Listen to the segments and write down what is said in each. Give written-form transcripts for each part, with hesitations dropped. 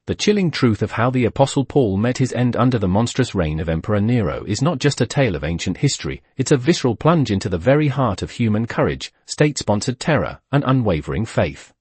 The chilling truth of how the Apostle Paul met his end under the monstrous reign of Emperor Nero is not just a tale of ancient history, it's a visceral plunge into the very heart of human courage, state-sponsored terror, and unwavering faith.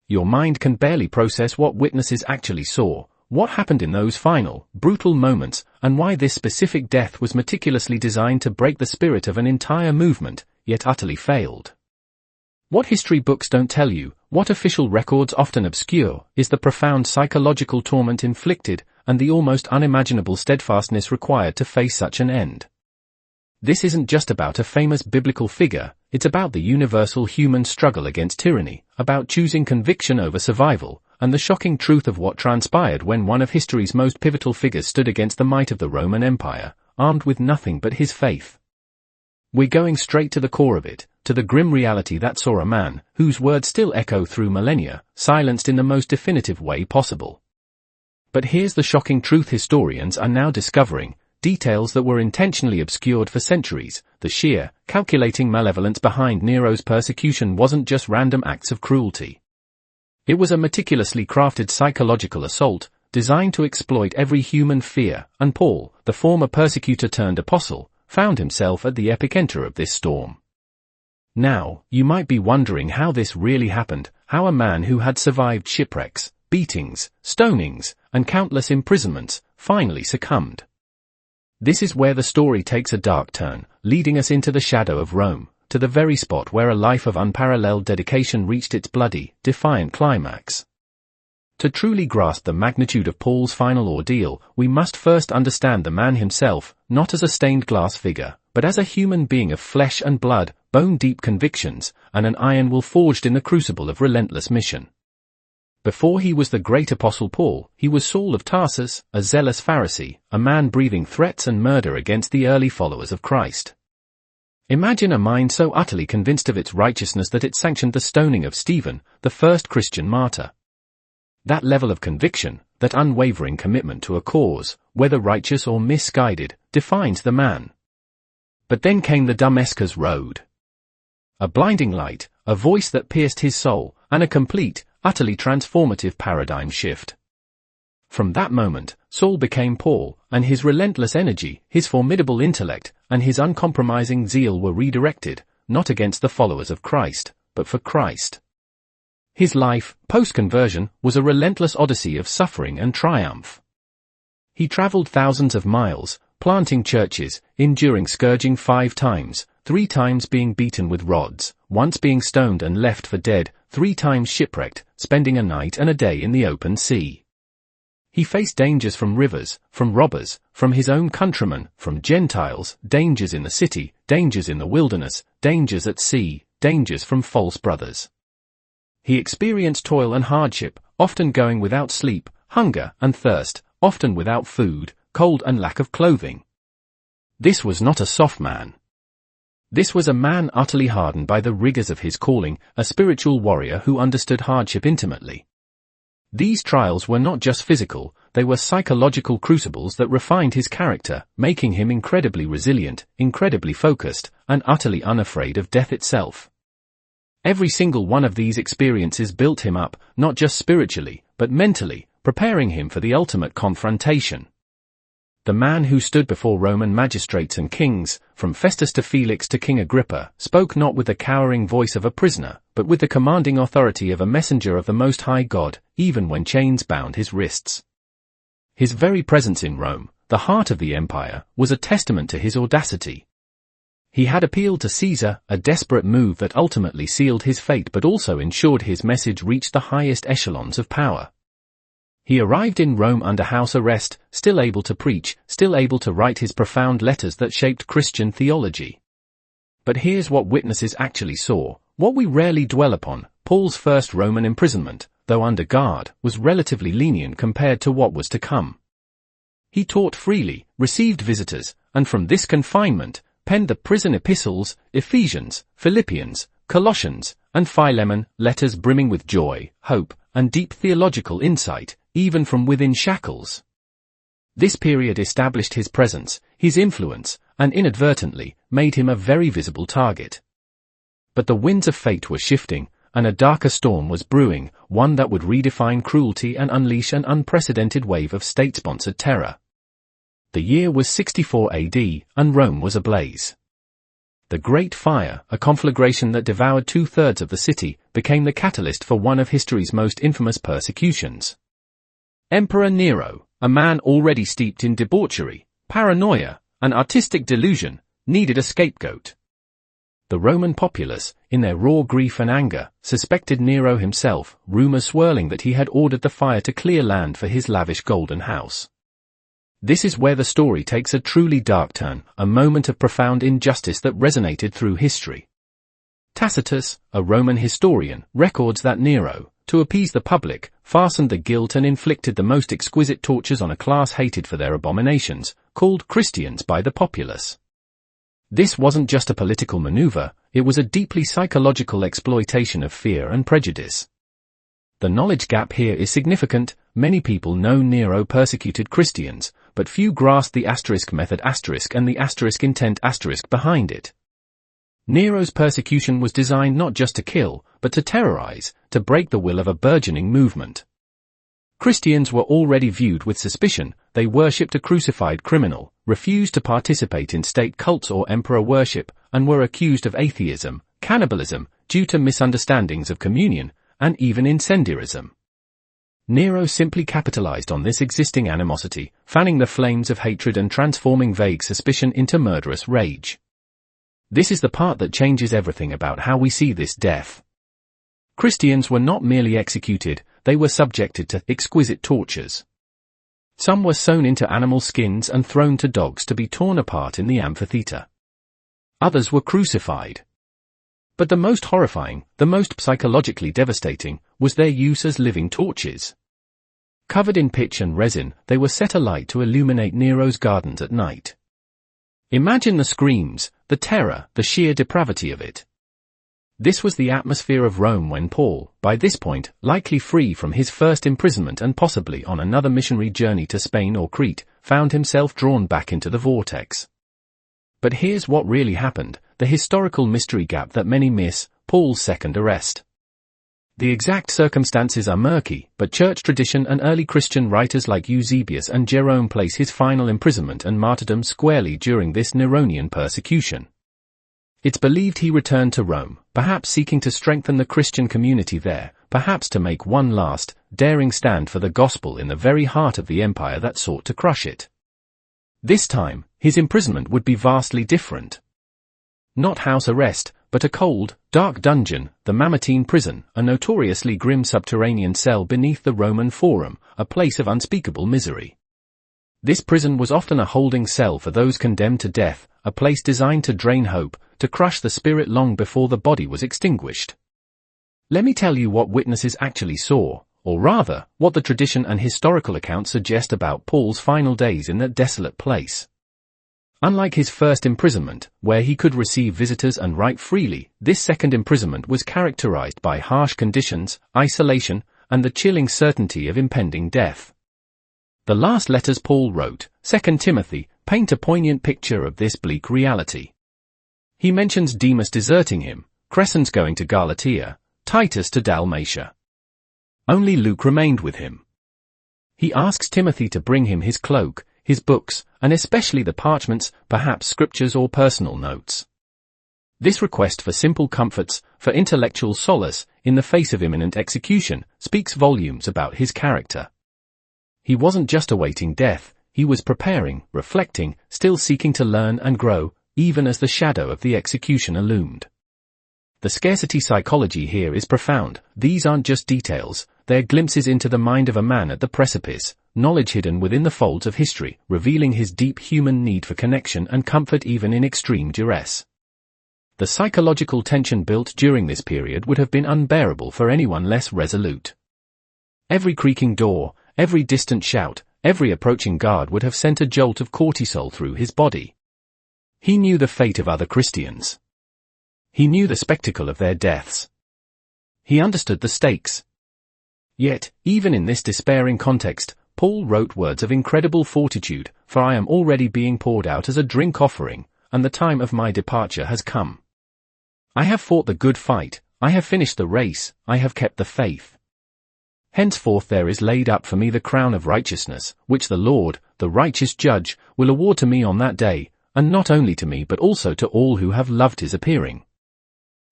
Your mind can barely process what witnesses actually saw, what happened in those final, brutal moments, and why this specific death was meticulously designed to break the spirit of an entire movement, yet utterly failed. What history books don't tell you, what official records often obscure, is the profound psychological torment inflicted, and the almost unimaginable steadfastness required to face such an end. This isn't just about a famous biblical figure, it's about the universal human struggle against tyranny, about choosing conviction over survival, and the shocking truth of what transpired when one of history's most pivotal figures stood against the might of the Roman Empire, armed with nothing but his faith. We're going straight to the core of it, to the grim reality that saw a man, whose words still echo through millennia, silenced in the most definitive way possible. But here's the shocking truth historians are now discovering, details that were intentionally obscured for centuries. The sheer, calculating malevolence behind Nero's persecution wasn't just random acts of cruelty. It was a meticulously crafted psychological assault, designed to exploit every human fear, and Paul, the former persecutor turned apostle, found himself at the epicenter of this storm. Now, you might be wondering how this really happened, how a man who had survived shipwrecks, beatings, stonings, and countless imprisonments, finally succumbed. This is where the story takes a dark turn, leading us into the shadow of Rome, to the very spot where a life of unparalleled dedication reached its bloody, defiant climax. To truly grasp the magnitude of Paul's final ordeal, we must first understand the man himself, not as a stained glass figure, but as a human being of flesh and blood, bone-deep convictions, and an iron will forged in the crucible of relentless mission. Before he was the great Apostle Paul, he was Saul of Tarsus, a zealous Pharisee, a man breathing threats and murder against the early followers of Christ. Imagine a mind so utterly convinced of its righteousness that it sanctioned the stoning of Stephen, the first Christian martyr. That level of conviction, that unwavering commitment to a cause, whether righteous or misguided, defines the man. But then came the Damascus Road. A blinding light, a voice that pierced his soul, and a complete, utterly transformative paradigm shift. From that moment, Saul became Paul, and his relentless energy, his formidable intellect, and his uncompromising zeal were redirected, not against the followers of Christ, but for Christ. His life, post-conversion, was a relentless odyssey of suffering and triumph. He traveled thousands of miles, planting churches, enduring scourging 5 times, 3 times being beaten with rods, once being stoned and left for dead, 3 times shipwrecked, spending a night and a day in the open sea. He faced dangers from rivers, from robbers, from his own countrymen, from Gentiles, dangers in the city, dangers in the wilderness, dangers at sea, dangers from false brothers. He experienced toil and hardship, often going without sleep, hunger and thirst, often without food, cold and lack of clothing. This was not a soft man. This was a man utterly hardened by the rigors of his calling, a spiritual warrior who understood hardship intimately. These trials were not just physical, they were psychological crucibles that refined his character, making him incredibly resilient, incredibly focused, and utterly unafraid of death itself. Every single one of these experiences built him up, not just spiritually, but mentally, preparing him for the ultimate confrontation. The man who stood before Roman magistrates and kings, from Festus to Felix to King Agrippa, spoke not with the cowering voice of a prisoner, but with the commanding authority of a messenger of the Most High God, even when chains bound his wrists. His very presence in Rome, the heart of the empire, was a testament to his audacity. He had appealed to Caesar, a desperate move that ultimately sealed his fate but also ensured his message reached the highest echelons of power. He arrived in Rome under house arrest, still able to preach, still able to write his profound letters that shaped Christian theology. But here's what witnesses actually saw, what we rarely dwell upon. Paul's first Roman imprisonment, though under guard, was relatively lenient compared to what was to come. He taught freely, received visitors, and from this confinement, penned the prison epistles, Ephesians, Philippians, Colossians, and Philemon, letters brimming with joy, hope, and deep theological insight, even from within shackles. This period established his presence, his influence, and inadvertently, made him a very visible target. But the winds of fate were shifting, and a darker storm was brewing, one that would redefine cruelty and unleash an unprecedented wave of state-sponsored terror. The year was 64 AD, and Rome was ablaze. The Great Fire, a conflagration that devoured 2/3 of the city, became the catalyst for one of history's most infamous persecutions. Emperor Nero, a man already steeped in debauchery, paranoia, and artistic delusion, needed a scapegoat. The Roman populace, in their raw grief and anger, suspected Nero himself, rumors swirling that he had ordered the fire to clear land for his lavish golden house. This is where the story takes a truly dark turn, a moment of profound injustice that resonated through history. Tacitus, a Roman historian, records that Nero, to appease the public, fastened the guilt and inflicted the most exquisite tortures on a class hated for their abominations, called Christians by the populace. This wasn't just a political maneuver, it was a deeply psychological exploitation of fear and prejudice. The knowledge gap here is significant. Many people know Nero persecuted Christians, but few grasp the method and the intent behind it. Nero's persecution was designed not just to kill, but to terrorize, to break the will of a burgeoning movement. Christians were already viewed with suspicion. They worshipped a crucified criminal, refused to participate in state cults or emperor worship, and were accused of atheism, cannibalism, due to misunderstandings of communion, and even incendiarism. Nero simply capitalized on this existing animosity, fanning the flames of hatred and transforming vague suspicion into murderous rage. This is the part that changes everything about how we see this death. Christians were not merely executed, they were subjected to exquisite tortures. Some were sewn into animal skins and thrown to dogs to be torn apart in the amphitheater. Others were crucified. But the most horrifying, the most psychologically devastating, was their use as living torches. Covered in pitch and resin, they were set alight to illuminate Nero's gardens at night. Imagine the screams, the terror, the sheer depravity of it. This was the atmosphere of Rome when Paul, by this point, likely free from his first imprisonment and possibly on another missionary journey to Spain or Crete, found himself drawn back into the vortex. But here's what really happened, the historical mystery gap that many miss: Paul's second arrest. The exact circumstances are murky, but church tradition and early Christian writers like Eusebius and Jerome place his final imprisonment and martyrdom squarely during this Neronian persecution. It's believed he returned to Rome, perhaps seeking to strengthen the Christian community there, perhaps to make one last, daring stand for the gospel in the very heart of the empire that sought to crush it. This time, his imprisonment would be vastly different. Not house arrest, but a cold, dark dungeon, the Mamertine prison, a notoriously grim subterranean cell beneath the Roman Forum, a place of unspeakable misery. This prison was often a holding cell for those condemned to death, a place designed to drain hope, to crush the spirit long before the body was extinguished. Let me tell you what witnesses actually saw, or rather, what the tradition and historical accounts suggest about Paul's final days in that desolate place. Unlike his first imprisonment, where he could receive visitors and write freely, this second imprisonment was characterized by harsh conditions, isolation, and the chilling certainty of impending death. The last letters Paul wrote, 2 Timothy, paint a poignant picture of this bleak reality. He mentions Demas deserting him, Crescens going to Galatia, Titus to Dalmatia. Only Luke remained with him. He asks Timothy to bring him his cloak, his books, and especially the parchments, perhaps scriptures or personal notes. This request for simple comforts, for intellectual solace, in the face of imminent execution, speaks volumes about his character. He wasn't just awaiting death, he was preparing, reflecting, still seeking to learn and grow, even as the shadow of the executioner loomed. The scarcity psychology here is profound. These aren't just details, they're glimpses into the mind of a man at the precipice, knowledge hidden within the folds of history, revealing his deep human need for connection and comfort even in extreme duress. The psychological tension built during this period would have been unbearable for anyone less resolute. Every creaking door, every distant shout, every approaching guard would have sent a jolt of cortisol through his body. He knew the fate of other Christians. He knew the spectacle of their deaths. He understood the stakes. Yet, even in this despairing context, Paul wrote words of incredible fortitude, "For I am already being poured out as a drink offering, and the time of my departure has come. I have fought the good fight, I have finished the race, I have kept the faith. Henceforth there is laid up for me the crown of righteousness, which the Lord, the righteous judge, will award to me on that day, and not only to me but also to all who have loved his appearing.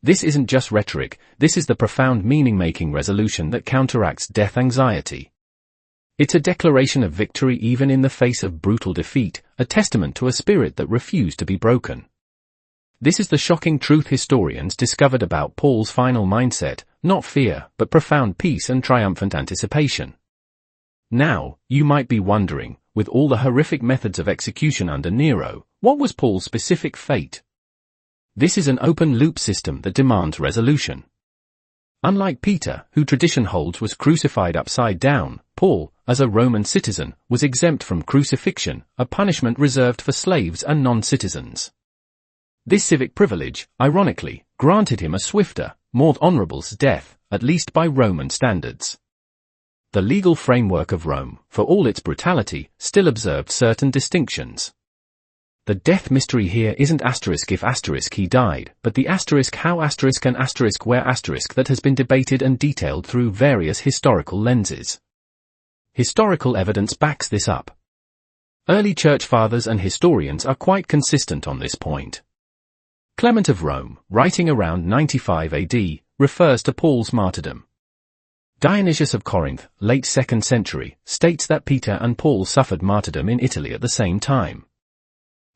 This isn't just rhetoric, this is the profound meaning-making resolution that counteracts death anxiety. It's a declaration of victory even in the face of brutal defeat, a testament to a spirit that refused to be broken. This is the shocking truth historians discovered about Paul's final mindset, not fear, but profound peace and triumphant anticipation. Now, you might be wondering, with all the horrific methods of execution under Nero, what was Paul's specific fate? This is an open-loop system that demands resolution. Unlike Peter, who tradition holds was crucified upside down, Paul, as a Roman citizen, was exempt from crucifixion, a punishment reserved for slaves and non-citizens. This civic privilege, ironically, granted him a swifter, more honorable death, at least by Roman standards. The legal framework of Rome, for all its brutality, still observed certain distinctions. The death mystery here isn't if he died, but the how and where that has been debated and detailed through various historical lenses. Historical evidence backs this up. Early church fathers and historians are quite consistent on this point. Clement of Rome, writing around 95 AD, refers to Paul's martyrdom. Dionysius of Corinth, late 2nd century, states that Peter and Paul suffered martyrdom in Italy at the same time.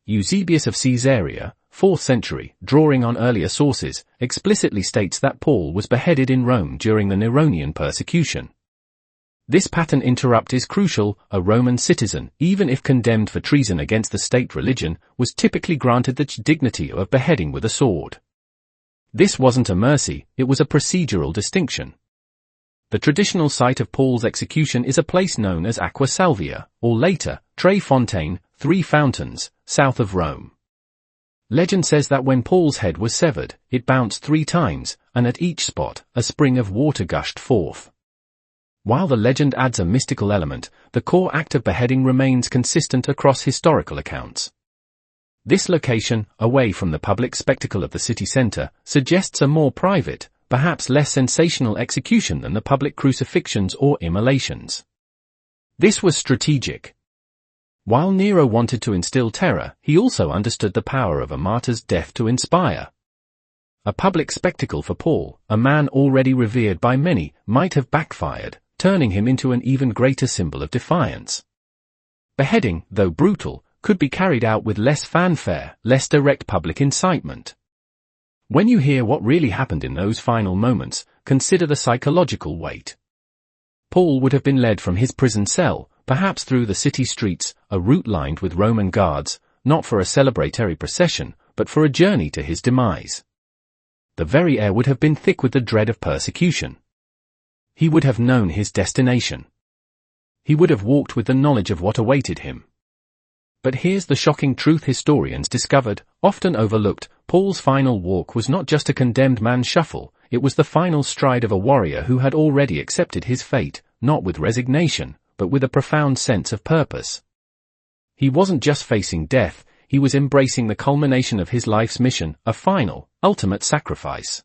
Eusebius of Caesarea, 4th century, drawing on earlier sources, explicitly states that Paul was beheaded in Rome during the Neronian persecution. This pattern interrupt is crucial. A Roman citizen, even if condemned for treason against the state religion, was typically granted the dignity of beheading with a sword. This wasn't a mercy, it was a procedural distinction. The traditional site of Paul's execution is a place known as Aqua Salvia, or later, Tre Fontaine, 3 Fountains, south of Rome. Legend says that when Paul's head was severed, it bounced 3 times, and at each spot, a spring of water gushed forth. While the legend adds a mystical element, the core act of beheading remains consistent across historical accounts. This location, away from the public spectacle of the city center, suggests a more private, perhaps less sensational execution than the public crucifixions or immolations. This was strategic. While Nero wanted to instill terror, he also understood the power of a martyr's death to inspire. A public spectacle for Paul, a man already revered by many, might have backfired, turning him into an even greater symbol of defiance. Beheading, though brutal, could be carried out with less fanfare, less direct public incitement. When you hear what really happened in those final moments, consider the psychological weight. Paul would have been led from his prison cell, perhaps through the city streets, a route lined with Roman guards, not for a celebratory procession, but for a journey to his demise. The very air would have been thick with the dread of persecution. He would have known his destination. He would have walked with the knowledge of what awaited him. But here's the shocking truth historians discovered, often overlooked: Paul's final walk was not just a condemned man's shuffle, it was the final stride of a warrior who had already accepted his fate, not with resignation, but with a profound sense of purpose. He wasn't just facing death, he was embracing the culmination of his life's mission, a final, ultimate sacrifice.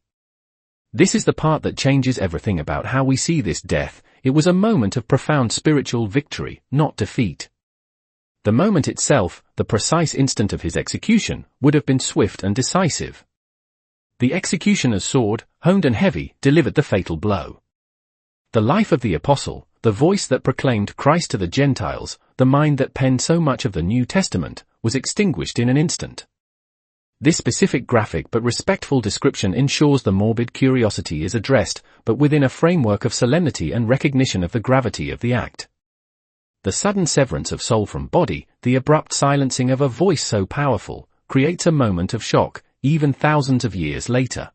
This is the part that changes everything about how we see this death. It was a moment of profound spiritual victory, not defeat. The moment itself, the precise instant of his execution, would have been swift and decisive. The executioner's sword, honed and heavy, delivered the fatal blow. The life of the apostle, the voice that proclaimed Christ to the Gentiles, the mind that penned so much of the New Testament, was extinguished in an instant. This specific graphic but respectful description ensures the morbid curiosity is addressed, but within a framework of solemnity and recognition of the gravity of the act. The sudden severance of soul from body, the abrupt silencing of a voice so powerful, creates a moment of shock, even thousands of years later.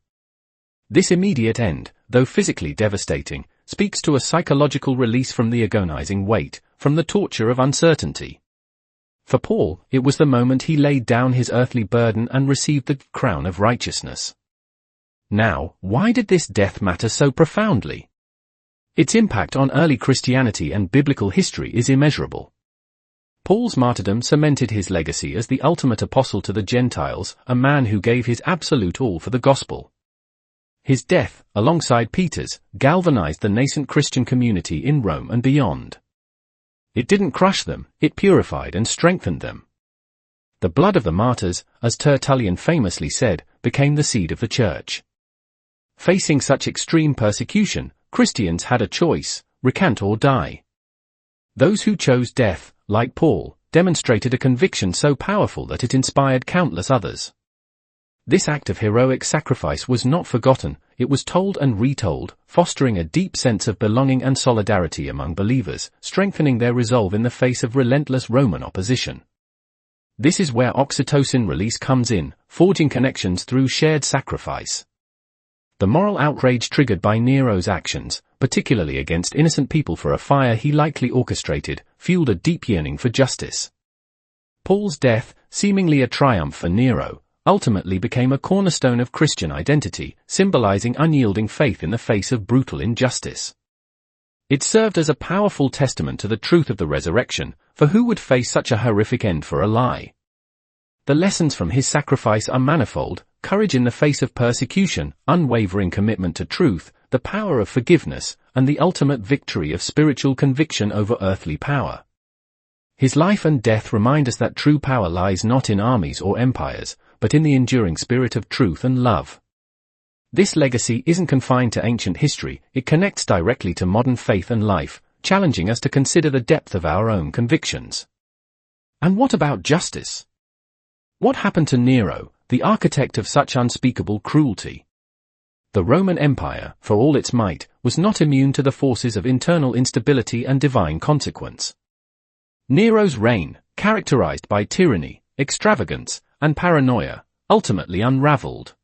This immediate end, though physically devastating, speaks to a psychological release from the agonizing weight, from the torture of uncertainty. For Paul, it was the moment he laid down his earthly burden and received the crown of righteousness. Now, why did this death matter so profoundly? Its impact on early Christianity and biblical history is immeasurable. Paul's martyrdom cemented his legacy as the ultimate apostle to the Gentiles, a man who gave his absolute all for the gospel. His death, alongside Peter's, galvanized the nascent Christian community in Rome and beyond. It didn't crush them, it purified and strengthened them. The blood of the martyrs, as Tertullian famously said, became the seed of the church. Facing such extreme persecution, Christians had a choice: recant or die. Those who chose death, like Paul, demonstrated a conviction so powerful that it inspired countless others. This act of heroic sacrifice was not forgotten, it was told and retold, fostering a deep sense of belonging and solidarity among believers, strengthening their resolve in the face of relentless Roman opposition. This is where oxytocin release comes in, forging connections through shared sacrifice. The moral outrage triggered by Nero's actions, particularly against innocent people for a fire he likely orchestrated, fueled a deep yearning for justice. Paul's death, seemingly a triumph for Nero, ultimately became a cornerstone of Christian identity, symbolizing unyielding faith in the face of brutal injustice. It served as a powerful testament to the truth of the resurrection, for who would face such a horrific end for a lie? The lessons from his sacrifice are manifold: courage in the face of persecution, unwavering commitment to truth, the power of forgiveness, and the ultimate victory of spiritual conviction over earthly power. His life and death remind us that true power lies not in armies or empires, but in the enduring spirit of truth and love. This legacy isn't confined to ancient history, it connects directly to modern faith and life, challenging us to consider the depth of our own convictions. And what about justice? What happened to Nero, the architect of such unspeakable cruelty? The Roman Empire, for all its might, was not immune to the forces of internal instability and divine consequence. Nero's reign, characterized by tyranny, extravagance, and paranoia, ultimately unraveled.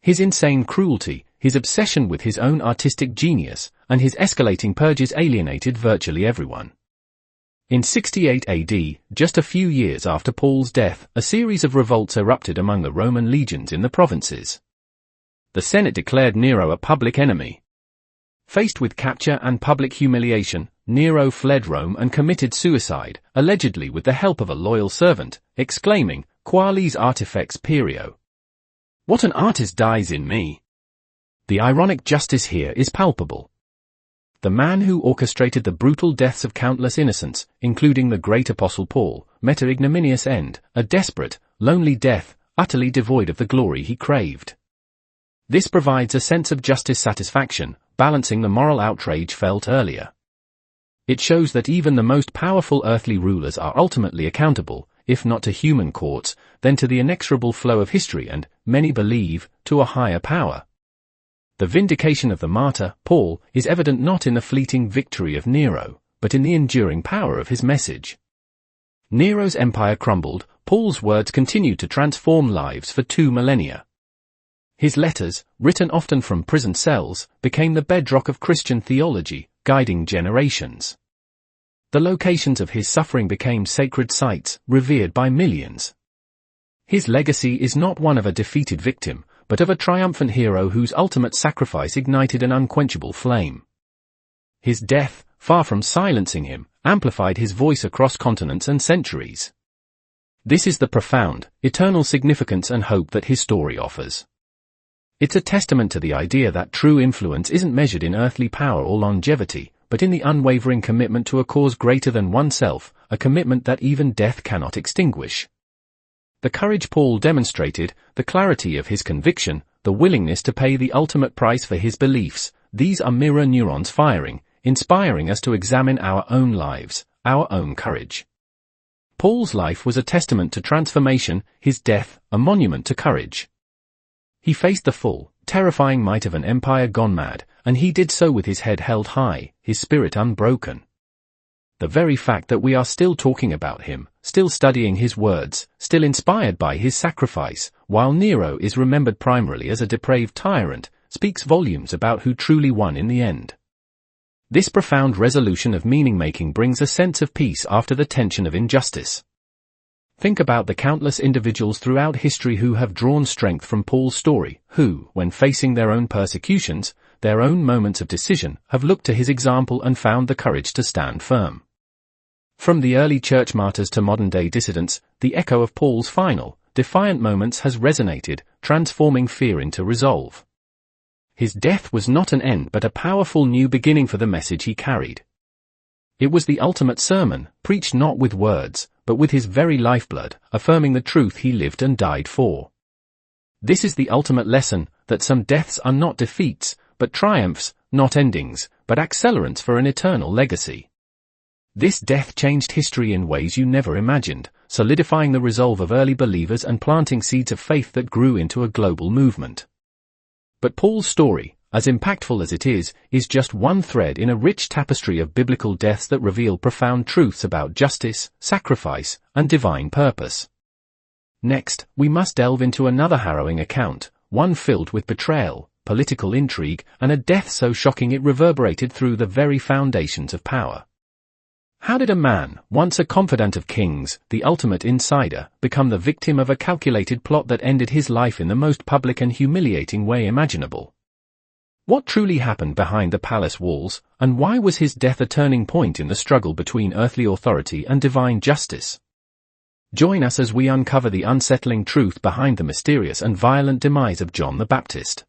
His insane cruelty, his obsession with his own artistic genius, and his escalating purges alienated virtually everyone. In 68 AD, just a few years after Paul's death, a series of revolts erupted among the Roman legions in the provinces. The Senate declared Nero a public enemy. Faced with capture and public humiliation, Nero fled Rome and committed suicide, allegedly with the help of a loyal servant, exclaiming, "Qualis artifex perio." What an artist dies in me. The ironic justice here is palpable. The man who orchestrated the brutal deaths of countless innocents, including the great Apostle Paul, met an ignominious end, a desperate, lonely death, utterly devoid of the glory he craved. This provides a sense of justice satisfaction, balancing the moral outrage felt earlier. It shows that even the most powerful earthly rulers are ultimately accountable, if not to human courts, then to the inexorable flow of history and, many believe, to a higher power. The vindication of the martyr, Paul, is evident not in the fleeting victory of Nero, but in the enduring power of his message. Nero's empire crumbled, Paul's words continued to transform lives for 2 millennia. His letters, written often from prison cells, became the bedrock of Christian theology, guiding generations. The locations of his suffering became sacred sites, revered by millions. His legacy is not one of a defeated victim, but of a triumphant hero whose ultimate sacrifice ignited an unquenchable flame. His death, far from silencing him, amplified his voice across continents and centuries. This is the profound, eternal significance and hope that his story offers. It's a testament to the idea that true influence isn't measured in earthly power or longevity, but in the unwavering commitment to a cause greater than oneself, a commitment that even death cannot extinguish. The courage Paul demonstrated, the clarity of his conviction, the willingness to pay the ultimate price for his beliefs, these are mirror neurons firing, inspiring us to examine our own lives, our own courage. Paul's life was a testament to transformation, his death, a monument to courage. He faced the full, terrifying might of an empire gone mad, and he did so with his head held high, his spirit unbroken. The very fact that we are still talking about him, still studying his words, still inspired by his sacrifice, while Nero is remembered primarily as a depraved tyrant, speaks volumes about who truly won in the end. This profound resolution of meaning-making brings a sense of peace after the tension of injustice. Think about the countless individuals throughout history who have drawn strength from Paul's story, who, when facing their own persecutions, their own moments of decision, have looked to his example and found the courage to stand firm. From the early church martyrs to modern-day dissidents, the echo of Paul's final, defiant moments has resonated, transforming fear into resolve. His death was not an end but a powerful new beginning for the message he carried. It was the ultimate sermon, preached not with words, but with his very lifeblood, affirming the truth he lived and died for. This is the ultimate lesson, that some deaths are not defeats, but triumphs, not endings, but accelerants for an eternal legacy. This death changed history in ways you never imagined, solidifying the resolve of early believers and planting seeds of faith that grew into a global movement. But Paul's story, as impactful as it is just one thread in a rich tapestry of biblical deaths that reveal profound truths about justice, sacrifice, and divine purpose. Next, we must delve into another harrowing account, one filled with betrayal, political intrigue, and a death so shocking it reverberated through the very foundations of power. How did a man, once a confidant of kings, the ultimate insider, become the victim of a calculated plot that ended his life in the most public and humiliating way imaginable? What truly happened behind the palace walls, and why was his death a turning point in the struggle between earthly authority and divine justice? Join us as we uncover the unsettling truth behind the mysterious and violent demise of John the Baptist.